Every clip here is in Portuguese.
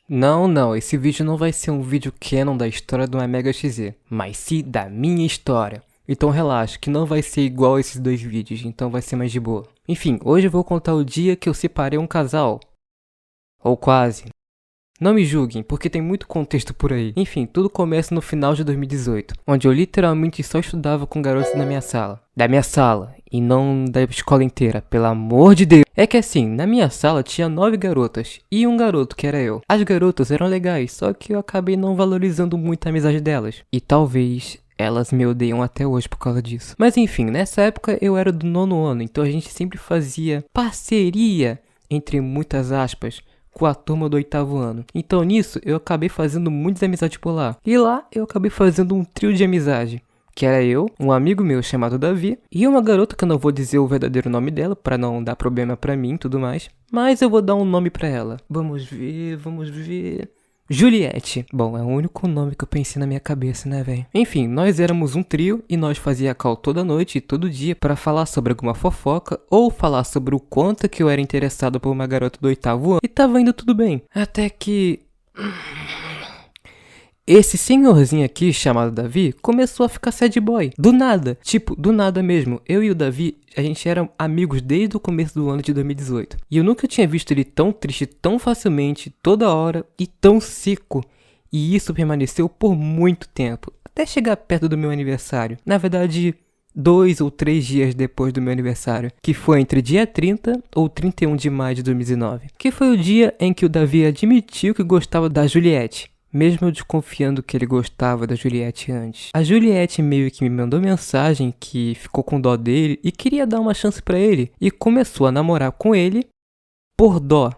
Não, esse vídeo não vai ser um vídeo canon da história do Mega XZ, mas sim da minha história. Então relaxa, que não vai ser igual esses dois vídeos, então vai ser mais de boa. Enfim, hoje eu vou contar o dia que eu separei um casal. Ou quase. Não me julguem, porque tem muito contexto por aí. Enfim, tudo começa no final de 2018, onde eu literalmente só estudava com garotos da minha sala. Da minha sala, e não da escola inteira, pelo amor de Deus. É que assim, na minha sala tinha 9 garotas, e um garoto que era eu. As garotas eram legais, só que eu acabei não valorizando muito a amizade delas. E talvez elas me odeiam até hoje por causa disso. Mas enfim, nessa época eu era do 9º ano, então a gente sempre fazia parceria, entre muitas aspas, com a turma do 8º ano. Então nisso eu acabei fazendo muitas amizades por lá. E lá eu acabei fazendo um trio de amizade, que era eu, um amigo meu chamado Davi, e uma garota que eu não vou dizer o verdadeiro nome dela, pra não dar problema pra mim e tudo mais, mas eu vou dar um nome pra ela. Vamos ver... Juliette. Bom, é o único nome que eu pensei na minha cabeça, né, velho? Enfim, nós éramos um trio e nós fazia call toda noite e todo dia pra falar sobre alguma fofoca ou falar sobre o quanto que eu era interessado por uma garota do 8º ano e tava indo tudo bem. Até que... esse senhorzinho aqui, chamado Davi, começou a ficar sad boy. Do nada. Tipo, do nada mesmo. Eu e o Davi, a gente era amigos desde o começo do ano de 2018. E eu nunca tinha visto ele tão triste, tão facilmente, toda hora e tão seco. E isso permaneceu por muito tempo. Até chegar perto do meu aniversário. Na verdade, 2 ou 3 dias depois do meu aniversário. Que foi entre dia 30 ou 31 de maio de 2019. Que foi o dia em que o Davi admitiu que gostava da Juliette. Mesmo eu desconfiando que ele gostava da Juliette antes. A Juliette meio que me mandou mensagem que ficou com dó dele e queria dar uma chance pra ele. E começou a namorar com ele por dó.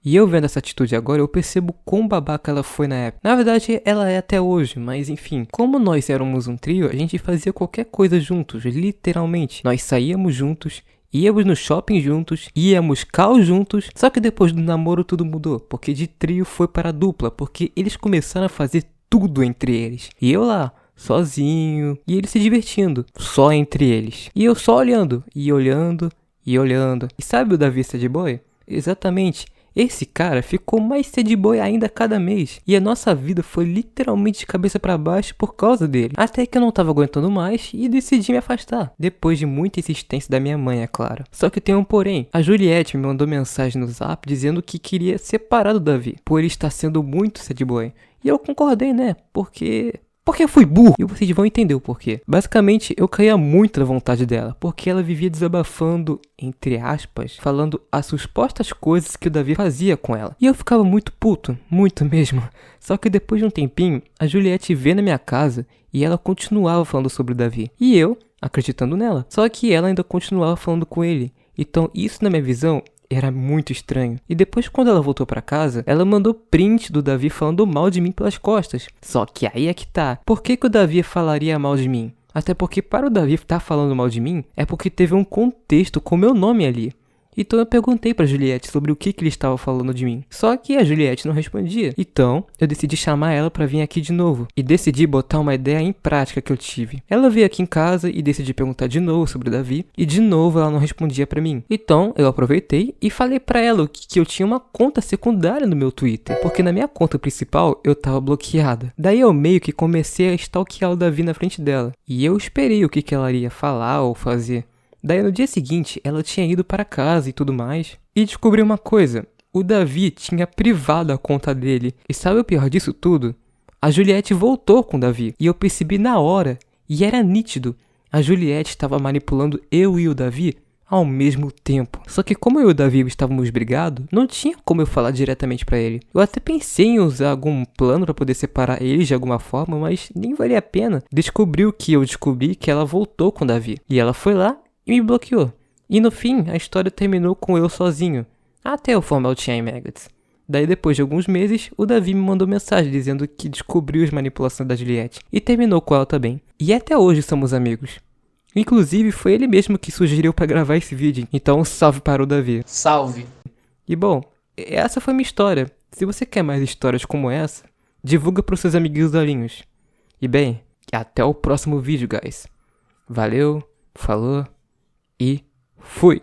E eu vendo essa atitude agora, eu percebo quão babaca ela foi na época. Na verdade, ela é até hoje, mas enfim. Como nós éramos um trio, a gente fazia qualquer coisa juntos, literalmente. Nós saíamos juntos, íamos no shopping juntos, íamos call juntos, só que depois do namoro tudo mudou, porque de trio foi para dupla, porque eles começaram a fazer tudo entre eles. E eu lá, sozinho, e eles se divertindo, só entre eles. E eu só olhando, e olhando, e olhando. E sabe o Davi Sad Boy? Exatamente. Esse cara ficou mais sad boy ainda a cada mês. E a nossa vida foi literalmente de cabeça pra baixo por causa dele. Até que eu não tava aguentando mais e decidi me afastar. Depois de muita insistência da minha mãe, é claro. Só que tem um porém. A Juliette me mandou mensagem no zap dizendo que queria separar do Davi, por ele estar sendo muito sad boy. E eu concordei, né? Porque eu fui burro. E vocês vão entender o porquê. Basicamente, eu caía muito na vontade dela. Porque ela vivia desabafando, entre aspas, falando as supostas coisas que o Davi fazia com ela. E eu ficava muito puto. Muito mesmo. Só que depois de um tempinho, a Juliette veio na minha casa e ela continuava falando sobre o Davi. E eu, acreditando nela. Só que ela ainda continuava falando com ele. Então, isso na minha visão era muito estranho. E depois, quando ela voltou pra casa, ela mandou print do Davi falando mal de mim pelas costas. Só que aí é que tá. Por que o Davi falaria mal de mim? Até porque para o Davi estar falando mal de mim, é porque teve um contexto com meu nome ali. Então eu perguntei pra Juliette sobre o que ele estava falando de mim. Só que a Juliette não respondia. Então eu decidi chamar ela pra vir aqui de novo. E decidi botar uma ideia em prática que eu tive. Ela veio aqui em casa e decidi perguntar de novo sobre o Davi. E de novo ela não respondia pra mim. Então eu aproveitei e falei pra ela que eu tinha uma conta secundária no meu Twitter. Porque na minha conta principal eu tava bloqueada. Daí eu meio que comecei a stalkear o Davi na frente dela. E eu esperei o que ela iria falar ou fazer. Daí no dia seguinte, ela tinha ido para casa e tudo mais. E descobri uma coisa. O Davi tinha privado a conta dele. E sabe o pior disso tudo? A Juliette voltou com o Davi. E eu percebi na hora. E era nítido. A Juliette estava manipulando eu e o Davi ao mesmo tempo. Só que como eu e o Davi estávamos brigados, não tinha como eu falar diretamente pra ele. Eu até pensei em usar algum plano pra poder separar eles de alguma forma, mas nem valia a pena. Descobriu que eu descobri que ela voltou com o Davi. E ela foi lá e me bloqueou. E no fim, a história terminou com eu sozinho. Até eu formar o Team Maggots. Daí depois de alguns meses, o Davi me mandou mensagem dizendo que descobriu as manipulações da Juliette. E terminou com ela também. E até hoje somos amigos. Inclusive, foi ele mesmo que sugeriu pra gravar esse vídeo. Então, salve para o Davi. Salve! E bom, essa foi minha história. Se você quer mais histórias como essa, divulga pros seus amiguinhos dolinhos. E bem, até o próximo vídeo, guys. Valeu, falou e fui!